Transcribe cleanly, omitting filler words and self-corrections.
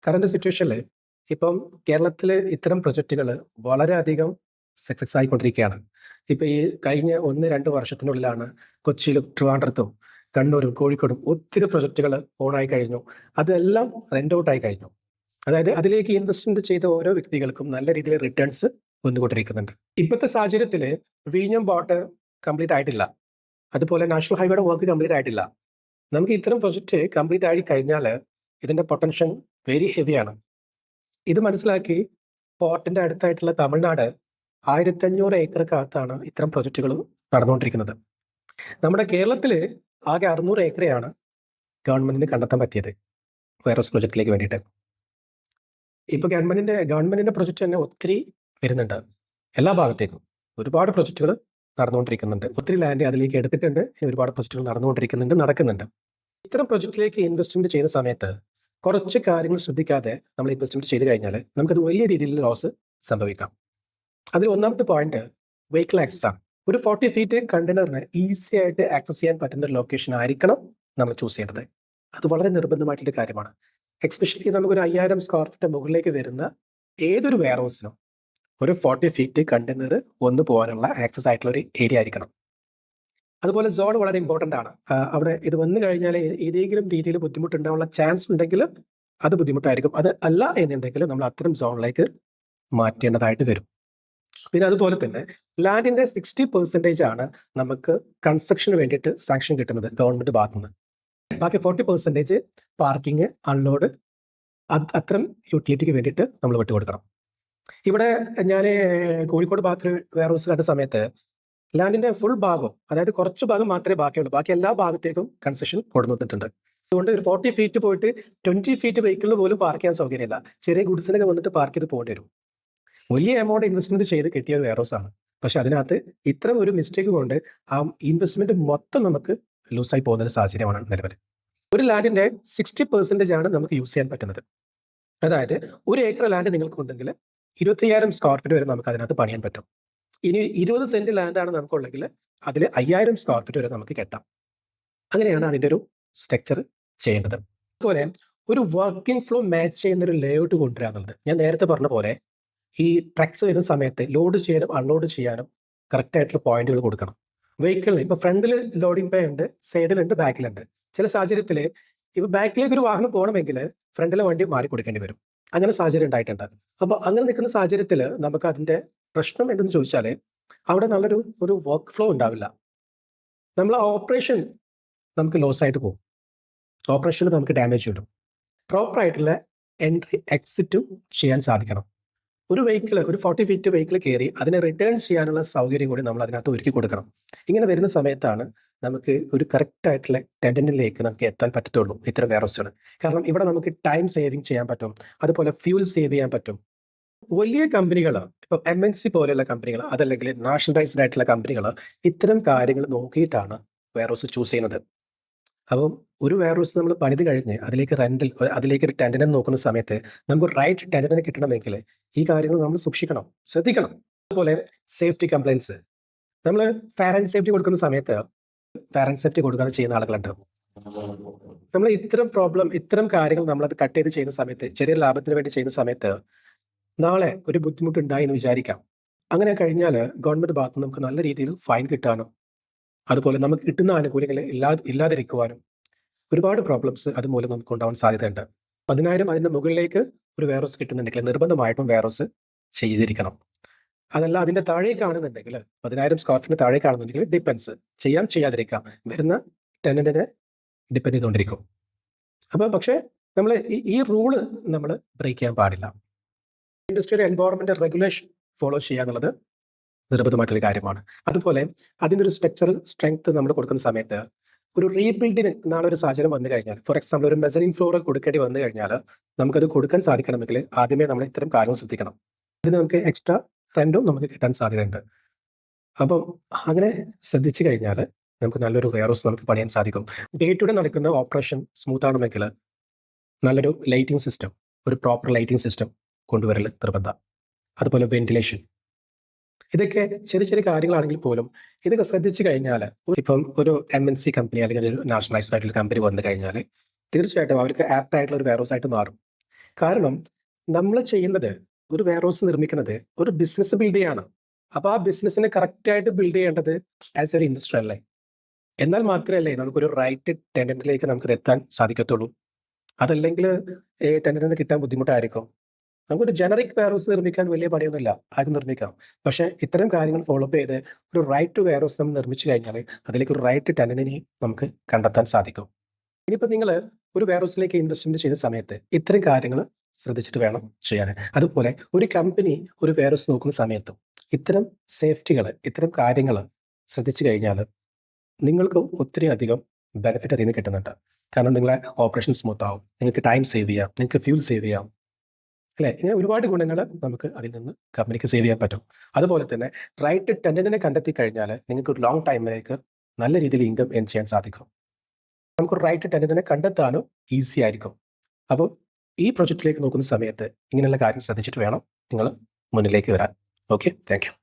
Current സിറ്റുവേഷനിൽ ഇപ്പം കേരളത്തിൽ ഇത്തരം പ്രൊജക്റ്റുകൾ വളരെയധികം സക്സസ് ആയിക്കൊണ്ടിരിക്കുകയാണ്. ഇപ്പം ഈ കഴിഞ്ഞ 1-2 വർഷത്തിനുള്ളിലാണ് കൊച്ചിയിലും ട്രിവാൻഡ്രത്തും കണ്ണൂരും കോഴിക്കോടും ഒത്തിരി പ്രൊജക്റ്റുകൾ ഓണായി കഴിഞ്ഞു. അതെല്ലാം റെന്റ് ഔട്ട് ആയി കഴിഞ്ഞു. അതായത് അതിലേക്ക് ഇൻവെസ്റ്റ്മെന്റ് ചെയ്ത ഓരോ വ്യക്തികൾക്കും നല്ല രീതിയിൽ റിട്ടേൺസ് വന്നുകൊണ്ടിരിക്കുന്നുണ്ട്. ഇപ്പോഴത്തെ സാഹചര്യത്തിൽ വിഴിഞ്ഞം പോർട്ട് കംപ്ലീറ്റ് ആയിട്ടില്ല. അതുപോലെ നാഷണൽ ഹൈവേയുടെ വർക്ക് കംപ്ലീറ്റ് ആയിട്ടില്ല. നമുക്ക് ഇത്തരം പ്രൊജക്റ്റ് കംപ്ലീറ്റ് ആയി കഴിഞ്ഞാൽ ഇതിന്റെ പൊട്ടൻഷ്യൽ വെരി ഹെവിയാണ്. ഇത് മനസ്സിലാക്കി പോർട്ടിന്റെ അടുത്തായിട്ടുള്ള തമിഴ്നാട് 1500 ഏക്കറിനകത്താണ് ഇത്തരം പ്രൊജക്റ്റുകൾ നടന്നുകൊണ്ടിരിക്കുന്നത്. നമ്മുടെ കേരളത്തിൽ ആകെ 600 ഏക്കറയാണ് ഗവൺമെന്റിന് കണ്ടെത്താൻ പറ്റിയത് വൈറസ് പ്രൊജക്റ്റിലേക്ക് വേണ്ടിയിട്ട്. ഇപ്പൊ ഗവൺമെന്റിന്റെ പ്രൊജക്റ്റ് തന്നെ ഒത്തിരി വരുന്നുണ്ട്. എല്ലാ ഭാഗത്തേക്കും ഒരുപാട് പ്രൊജക്റ്റുകൾ നടന്നുകൊണ്ടിരിക്കുന്നുണ്ട്. ഒത്തിരി ലാൻഡ് അതിലേക്ക് എടുത്തിട്ടുണ്ട്. ഇനി ഒരുപാട് പ്രൊജക്റ്റുകൾ നടക്കുന്നുണ്ട്. ഇത്തരം പ്രൊജക്റ്റിലേക്ക് ഇൻവെസ്റ്റ്മെന്റ് ചെയ്യുന്ന സമയത്ത് കുറച്ച് കാര്യങ്ങൾ ശ്രദ്ധിക്കാതെ നമ്മൾ ഇൻവെസ്റ്റ്മെന്റ് ചെയ്ത് കഴിഞ്ഞാൽ നമുക്കത് വലിയ രീതിയിൽ ലോസ് സംഭവിക്കാം. അതിൽ ഒന്നാമത്തെ പോയിന്റ് വെഹിക്കിൾ ആക്സസ് ആണ്. ഒരു 40 ഫീറ്റ് കണ്ടെയ്നറിന് ഈസി ആയിട്ട് ആക്സസ് ചെയ്യാൻ പറ്റുന്ന ഒരു ലൊക്കേഷൻ ആയിരിക്കണം നമ്മൾ ചൂസ് ചെയ്യേണ്ടത്. അത് വളരെ നിർബന്ധമായിട്ടുള്ള കാര്യമാണ്. എക്സ്പെഷ്യലി നമുക്കൊരു 5000 സ്ക്വയർ ഫീറ്റ് മുകളിലേക്ക് വരുന്ന ഏതൊരു വെയർ ഹൗസിനും ഒരു 40 ഫീറ്റ് കണ്ടെയ്നർ വന്നു പോകാനുള്ള ആക്സസ് ആയിട്ടുള്ള ഒരു ഏരിയ ആയിരിക്കണം. അതുപോലെ സോൺ വളരെ ഇമ്പോർട്ടൻ്റ് ആണ്. അവിടെ ഇത് വന്നു കഴിഞ്ഞാൽ ഏതെങ്കിലും രീതിയിൽ ബുദ്ധിമുട്ടുണ്ടാവാനുള്ള ചാൻസ് ഉണ്ടെങ്കിൽ അത് ബുദ്ധിമുട്ടായിരിക്കും. അത് അല്ല എന്നുണ്ടെങ്കിൽ നമ്മൾ അത്തരം സോണിലേക്ക് മാറ്റേണ്ടതായിട്ട് വരും. പിന്നെ അതുപോലെ തന്നെ ലാൻഡിന്റെ 60% ആണ് നമുക്ക് കൺസ്ട്രക്ഷന് വേണ്ടിയിട്ട് സാങ്ഷൻ കിട്ടുന്നത് ഗവൺമെന്റ് ഭാഗത്തു നിന്ന്. ബാക്കി 40% പാർക്കിംഗ്, അൺലോഡ്, അത്തരം യൂട്ടിലിറ്റിക്ക് വേണ്ടിയിട്ട് നമ്മൾ വിട്ടുകൊടുക്കണം. ഇവിടെ ഞാൻ കോഴിക്കോട് ഭാഗത്ത് വെയർ ഹൗസ് കണ്ട സമയത്ത് ലാൻഡിന്റെ ഫുൾ ഭാഗം, അതായത് കുറച്ച് ഭാഗം മാത്രമേ ബാക്കിയുള്ളൂ, ബാക്കി എല്ലാ ഭാഗത്തേക്കും കൺസെഷൻ കൊടുത്തിട്ടുണ്ട്. അതുകൊണ്ട് ഒരു 40 ഫീറ്റ് പോയിട്ട് 20 ഫീറ്റ് വെഹിക്കിളിന് പോലും പാർക്ക് ചെയ്യാൻ സൗകര്യമില്ല. ചെറിയ ഗുഡ്സിനൊക്കെ വന്നിട്ട് പാർക്ക് ചെയ്ത് പോകേണ്ടി വരും. വലിയ എമൗണ്ട് ഇൻവെസ്റ്റ്മെന്റ് ചെയ്ത് കിട്ടിയ ഒരു വെയർ ഹൗസ് ആണ്. പക്ഷെ അതിനകത്ത് ഇത്തരം ഒരു മിസ്റ്റേക്ക് കൊണ്ട് ആ ഇൻവെസ്റ്റ്മെന്റ് മൊത്തം നമുക്ക് ലൂസായി പോകുന്ന ഒരു സാഹചര്യമാണ് നിലവിൽ. ഒരു ലാൻഡിന്റെ 60% ആണ് നമുക്ക് യൂസ് ചെയ്യാൻ പറ്റുന്നത്. അതായത് 1 ഏക്കർ ലാൻഡ് നിങ്ങൾക്ക് ഉണ്ടെങ്കിൽ 25,000 സ്ക്വയർ ഫീറ്റ് വരെ നമുക്ക് അതിനകത്ത് പണിയാൻ പറ്റും. ഇനി 20 സെന്റ് ലാൻഡാണ് നമുക്കുള്ളെങ്കിൽ അതിൽ 5000 സ്ക്വയർ ഫീറ്റ് വരെ നമുക്ക് കെട്ടാം. അങ്ങനെയാണ് അതിൻ്റെ ഒരു സ്ട്രക്ചർ ചെയ്യേണ്ടത്. അതുപോലെ ഒരു വർക്കിംഗ് ഫ്ലോ മാച്ച് ചെയ്യുന്ന ഒരു ലേഔട്ട് കൊണ്ടുവരിക എന്നുള്ളത്, ഞാൻ നേരത്തെ പറഞ്ഞ പോലെ ഈ ട്രക്സ് വരുന്ന സമയത്ത് ലോഡ് ചെയ്യാനും അൺലോഡ് ചെയ്യാനും കറക്റ്റ് ആയിട്ടുള്ള പോയിന്റുകൾ കൊടുക്കണം. വെഹിക്കിളിന് ഇപ്പൊ ഫ്രണ്ടിൽ ലോഡിംഗ് പേ ഉണ്ട്, സൈഡിലുണ്ട്, ബാക്കിലുണ്ട്. ചില സാഹചര്യത്തിൽ ഇപ്പൊ ബാക്കിലേക്ക് ഒരു വാഹനം പോകണമെങ്കിൽ ഫ്രണ്ടിലെ വണ്ടി മാറി കൊടുക്കേണ്ടി വരും. അങ്ങനെ സാഹചര്യം ഉണ്ടായിട്ടുണ്ട്. അപ്പോൾ അങ്ങനെ നിൽക്കുന്ന സാഹചര്യത്തിൽ നമുക്ക് അതിന്റെ പ്രശ്നം എന്തെന്ന് ചോദിച്ചാൽ അവിടെ നല്ലൊരു വർക്ക് ഫ്ലോ ഉണ്ടാവില്ല. നമ്മൾ ഓപ്പറേഷൻ നമുക്ക് ലോസ് ആയിട്ട് പോകും. ഓപ്പറേഷന് നമുക്ക് ഡാമേജ് വരും. പ്രോപ്പർ ആയിട്ടുള്ള എൻട്രി എക്സിറ്റും ചെയ്യാൻ സാധിക്കണം. ഒരു 40 ഫീറ്റ് വെഹിക്കിൾ കയറി അതിനെ റിട്ടേൺ ചെയ്യാനുള്ള സൗകര്യം കൂടി നമ്മൾ അതിനകത്ത് ഒരുക്കി കൊടുക്കണം. ഇങ്ങനെ വരുന്ന സമയത്താണ് നമുക്ക് ഒരു കറക്റ്റ് ആയിട്ടുള്ള ടെൻഡന്റിലേക്ക് നമുക്ക് എത്താൻ പറ്റത്തുള്ളൂ ഇത്തരം വെയർ ഹൗസുകൾ. കാരണം ഇവിടെ നമുക്ക് ടൈം സേവിങ് ചെയ്യാൻ പറ്റും, അതുപോലെ ഫ്യൂൽ സേവ് ചെയ്യാൻ പറ്റും. വലിയ കമ്പനികൾ, ഇപ്പം MNC പോലെയുള്ള കമ്പനികൾ, അതല്ലെങ്കിൽ നാഷണലൈസ്ഡ് ആയിട്ടുള്ള കമ്പനികൾ ഇത്തരം കാര്യങ്ങൾ നോക്കിയിട്ടാണ് വെയർ ഹൗസ് ചൂസ് ചെയ്യുന്നത്. അപ്പം ഒരു വെയർ ഹൗസ് നമ്മൾ പണിത് കഴിഞ്ഞ് അതിലേക്ക് ഒരു ടെൻഡനെ നോക്കുന്ന സമയത്ത് നമുക്ക് റൈറ്റ് ടെൻഡനെ കിട്ടണമെങ്കിൽ ഈ കാര്യങ്ങൾ നമ്മൾ സൂക്ഷിക്കണം, ശ്രദ്ധിക്കണം. അതുപോലെ സേഫ്റ്റി കംപ്ലൈൻസ്, നമ്മൾ ഫയർ ആൻഡ് സേഫ്റ്റി കൊടുക്കുന്ന സമയത്ത് ഫയർ ആൻഡ് സേഫ്റ്റി കൊടുക്കാതെ ചെയ്യുന്ന ആളുകളുണ്ട്. നമ്മൾ ഇത്തരം കാര്യങ്ങൾ നമ്മളത് കട്ട് ചെയ്ത് ചെയ്യുന്ന സമയത്ത്, ചെറിയ ലാഭത്തിന് വേണ്ടി ചെയ്യുന്ന സമയത്ത് നാളെ ഒരു ബുദ്ധിമുട്ടുണ്ടായി എന്ന് വിചാരിക്കാം. അങ്ങനെ കഴിഞ്ഞാൽ ഗവൺമെന്റ് ഭാഗത്ത് നമുക്ക് നല്ല രീതിയിൽ ഫൈൻ കിട്ടാനും അതുപോലെ നമുക്ക് കിട്ടുന്ന ആനുകൂല്യങ്ങൾ ഇല്ലാതിരിക്കുവാനും ഒരുപാട് പ്രോബ്ലംസ് അതുമൂലം നമുക്ക് ഉണ്ടാവാൻ സാധ്യതയുണ്ട്. 10,000 അതിന്റെ മുകളിലേക്ക് ഒരു വെയർ ഹൗസ് കിട്ടുന്നുണ്ടെങ്കിൽ നിർബന്ധമായിട്ടും വെയർ ഹൗസ് ചെയ്തിരിക്കണം. അതല്ല അതിന്റെ താഴേക്കാണെന്നുണ്ടെങ്കിൽ 10,000 സ്ക്വയർ ഫീറ്റിന് താഴേക്കാണെന്നുണ്ടെങ്കിൽ ഡിപ്പെൻസ് ചെയ്യാതിരിക്കാം. വരുന്ന ടെനന്റിനെ ഡിപ്പെൻഡ് ചെയ്തുകൊണ്ടിരിക്കും. പക്ഷേ നമ്മൾ ഈ റൂള് നമ്മൾ ബ്രേക്ക് ചെയ്യാൻ പാടില്ല. ഇൻഡസ്ട്രിയൽ എൻവയോൺമെന്റ് റെഗുലേഷൻ ഫോളോ ചെയ്യുക എന്നുള്ളത് നിർബന്ധമായിട്ടൊരു കാര്യമാണ്. അതുപോലെ അതിൻ്റെ ഒരു സ്ട്രക്ചറൽ സ്ട്രെങ്ത് നമ്മൾ കൊടുക്കുന്ന സമയത്ത് ഒരു റീബിൽഡിന് നാളെ ഒരു സാഹചര്യം വന്നു കഴിഞ്ഞാൽ, ഫോർ എക്സാമ്പിൾ ഒരു മെസറിൻ ഫ്ലോർ കൊടുക്കേണ്ടി വന്നു കഴിഞ്ഞാൽ നമുക്കത് കൊടുക്കാൻ സാധിക്കണമെങ്കിൽ ആദ്യമേ നമ്മൾ ഇത്തരം കാര്യങ്ങൾ ശ്രദ്ധിക്കണം. അതിന് നമുക്ക് എക്സ്ട്രാ റെന്റും നമുക്ക് കിട്ടാൻ സാധ്യതയുണ്ട്. അപ്പം അങ്ങനെ ശ്രദ്ധിച്ചു കഴിഞ്ഞാൽ നമുക്ക് നല്ലൊരു വെയർ ഹൗസ് നമുക്ക് പണിയാൻ സാധിക്കും. ഡേ ടു ഡേ നടക്കുന്ന ഓപ്പറേഷൻ സ്മൂത്ത് ആണെങ്കിൽ നല്ലൊരു ലൈറ്റിംഗ് സിസ്റ്റം, ഒരു പ്രോപ്പർ ലൈറ്റിംഗ് സിസ്റ്റം കൊണ്ടുവരൽ നിർബന്ധം. അതുപോലെ വെന്റിലേഷൻ, ഇതൊക്കെ ചെറിയ ചെറിയ കാര്യങ്ങളാണെങ്കിൽ പോലും ഇതൊക്കെ ശ്രദ്ധിച്ചു കഴിഞ്ഞാൽ, ഇപ്പം ഒരു MNC കമ്പനി അല്ലെങ്കിൽ ഒരു നാഷണലൈസ്ഡ് ആയിട്ടുള്ള കമ്പനി വന്നു കഴിഞ്ഞാൽ തീർച്ചയായിട്ടും അവർക്ക് ആപ്റ്റ് ആയിട്ടുള്ള ഒരു വെയർ ഹൗസ് ആയിട്ട് മാറും. കാരണം നമ്മൾ ചെയ്യുന്നത് ഒരു വെയർഹൗസ് നിർമ്മിക്കുന്നത് ഒരു ബിസിനസ് ബിൽഡ് ചെയ്യാണ്. അപ്പോൾ ആ ബിസിനസ്സിനെ കറക്റ്റായിട്ട് ബിൽഡ് ചെയ്യേണ്ടത് ആസ് ഒരു ഇൻവെസ്റ്റർ അല്ലേ? എന്നാൽ മാത്രമല്ലേ നമുക്കൊരു റൈറ്റ് ടെനന്റിലേക്ക് നമുക്കത് എത്താൻ സാധിക്കത്തുള്ളൂ. അതല്ലെങ്കിൽ ടെനന്റിന് കിട്ടാൻ ബുദ്ധിമുട്ടായിരിക്കും. നമുക്കൊരു ജനറിക് വെയർഹൗസ് നിർമ്മിക്കാൻ വലിയ പണിയൊന്നുമില്ല, ആർക്കും നിർമ്മിക്കാം. പക്ഷേ ഇത്തരം കാര്യങ്ങൾ ഫോളോ അപ്പ് ചെയ്ത് ഒരു റൈറ്റ് വെയർഹൗസ് നമ്മൾ നിർമ്മിച്ചു കഴിഞ്ഞാൽ അതിലേക്ക് ഒരു റൈറ്റ് ടെനന്റിനെ നമുക്ക് കണ്ടെത്താൻ സാധിക്കും. ഇനിയിപ്പോൾ നിങ്ങൾ ഒരു വെയർഹൗസിലേക്ക് ഇൻവെസ്റ്റ്മെന്റ് ചെയ്യുന്ന സമയത്ത് ഇത്തരം കാര്യങ്ങൾ ശ്രദ്ധിച്ചിട്ട് വേണം ചെയ്യാൻ. അതുപോലെ ഒരു കമ്പനി ഒരു വെയർഹൗസ് നോക്കുന്ന സമയത്തും ഇത്തരം സേഫ്റ്റികൾ, ഇത്തരം കാര്യങ്ങൾ ശ്രദ്ധിച്ചു കഴിഞ്ഞാൽ നിങ്ങൾക്ക് ഒത്തിരി അധികം ബെനിഫിറ്റ് അതിൽ നിന്ന് കിട്ടുന്നുണ്ട്. കാരണം നിങ്ങളെ ഓപ്പറേഷൻ സ്മൂത്ത് ആവും, നിങ്ങൾക്ക് ടൈം സേവ് ചെയ്യാം, നിങ്ങൾക്ക് ഫ്യൂൽ സേവ് ചെയ്യാം, അല്ലേ? ഇങ്ങനെ ഒരുപാട് ഗുണങ്ങൾ നമുക്ക് അതിൽ നിന്ന് കമ്പനിക്ക് സേവ് ചെയ്യാൻ പറ്റും. അതുപോലെ തന്നെ റൈറ്റ് ടെനന്റിനെ കണ്ടെത്തി കഴിഞ്ഞാൽ നിങ്ങൾക്ക് ഒരു ലോങ് ടൈമിലേക്ക് നല്ല രീതിയിൽ ഇൻകം ഏൺ ചെയ്യാൻ സാധിക്കും. നമുക്ക് റൈറ്റ് ടെനന്റിനെ കണ്ടെത്താനും ഈസി ആയിരിക്കും. അപ്പോൾ ഈ പ്രൊജക്റ്റിലേക്ക് നോക്കുന്ന സമയത്ത് ഇങ്ങനെയുള്ള കാര്യം ശ്രദ്ധിച്ചിട്ട് വേണം നിങ്ങൾ മുന്നിലേക്ക് വരാൻ. Okay, thank you.